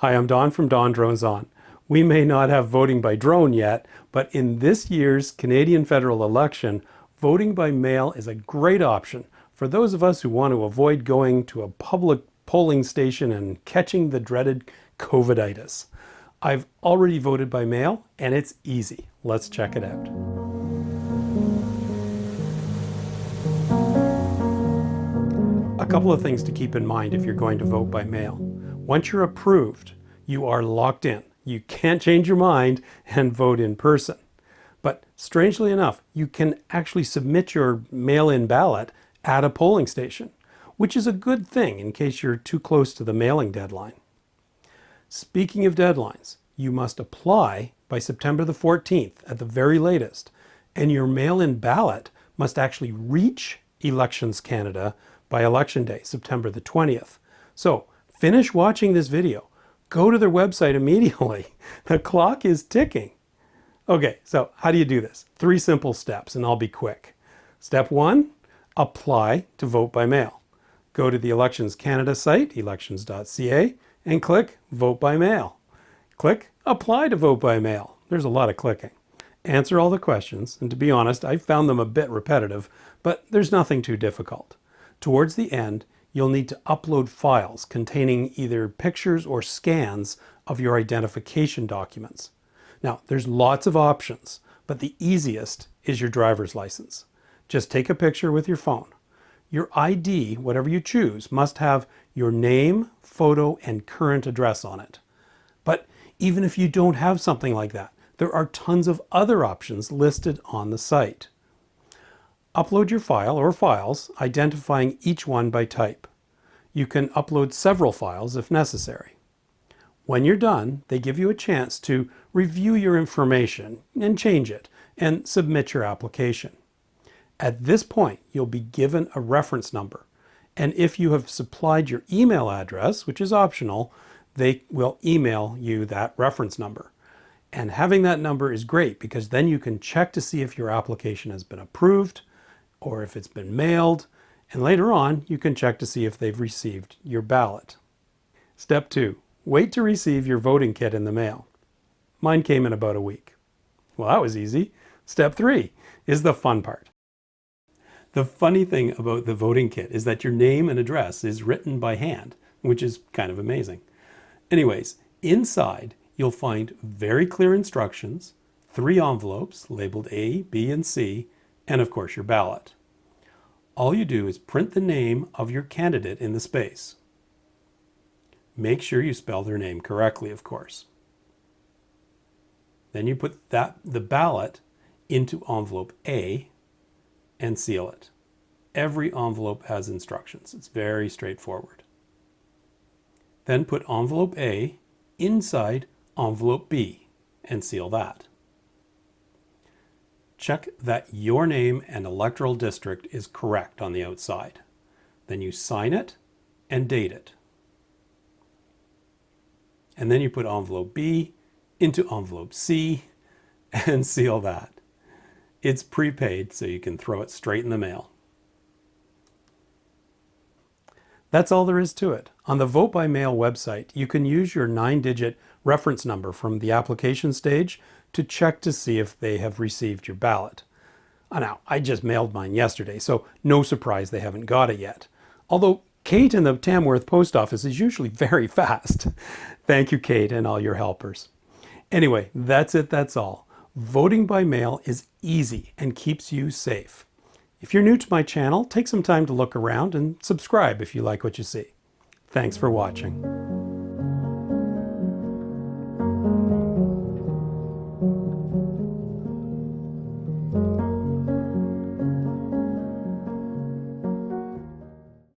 Hi, I'm Don from DonDronesOn. We may not have voting by drone yet, but in this year's Canadian federal election, voting by mail is a great option for those of us who want to avoid going to a public polling station and catching the dreaded COVIDitis. I've already voted by mail and it's easy. Let's check it out. A couple of things to keep in mind if you're going to vote by mail. Once you're approved, you are locked in. You can't change your mind and vote in person. But strangely enough, you can actually submit your mail-in ballot at a polling station, which is a good thing in case you're too close to the mailing deadline. Speaking of deadlines, you must apply by September the 14th at the very latest, and your mail-in ballot must actually reach Elections Canada by Election Day, September the 20th. So finish watching this video. Go to their website immediately. The clock is ticking. Okay, so how do you do this? 3 simple steps, and I'll be quick. Step 1, apply to vote by mail. Go to the Elections Canada site, elections.ca, and click Vote by Mail. Click Apply to Vote by Mail. There's a lot of clicking. Answer all the questions, and to be honest, I found them a bit repetitive, but there's nothing too difficult. Towards the end, you'll need to upload files containing either pictures or scans of your identification documents. Now, there's lots of options, but the easiest is your driver's license. Just take a picture with your phone. Your ID, whatever you choose, must have your name, photo, and current address on it. But even if you don't have something like that, there are tons of other options listed on the site. Upload your file or files, identifying each one by type. You can upload several files if necessary. When you're done, they give you a chance to review your information and change it and submit your application. At this point, you'll be given a reference number, and if you have supplied your email address, which is optional, they will email you that reference number. And having that number is great because then you can check to see if your application has been approved or if it's been mailed, and later on you can check to see if they've received your ballot. Step 2, wait to receive your voting kit in the mail. Mine came in about a week. Well, that was easy. Step 3 is the fun part. The funny thing about the voting kit is that your name and address is written by hand, which is kind of amazing. Anyways, inside you'll find very clear instructions, 3 envelopes labeled A, B, and C, and of course your ballot. All you do is print the name of your candidate in the space. Make sure you spell their name correctly, of course. Then you put the ballot into envelope A and seal it. Every envelope has instructions. It's very straightforward. Then put envelope A inside envelope B and seal that. Check that your name and electoral district is correct on the outside. Then you sign it and date it. And then you put envelope B into envelope C and seal that. It's prepaid, so you can throw it straight in the mail. That's all there is to it. On the Vote by Mail website, you can use your 9-digit reference number from the application stage to check to see if they have received your ballot. Now, I just mailed mine yesterday, so no surprise they haven't got it yet. Although Kate in the Tamworth post office is usually very fast. Thank you, Kate, and all your helpers. Anyway, that's it, that's all. Voting by mail is easy and keeps you safe. If you're new to my channel, take some time to look around and subscribe if you like what you see. Thanks for watching.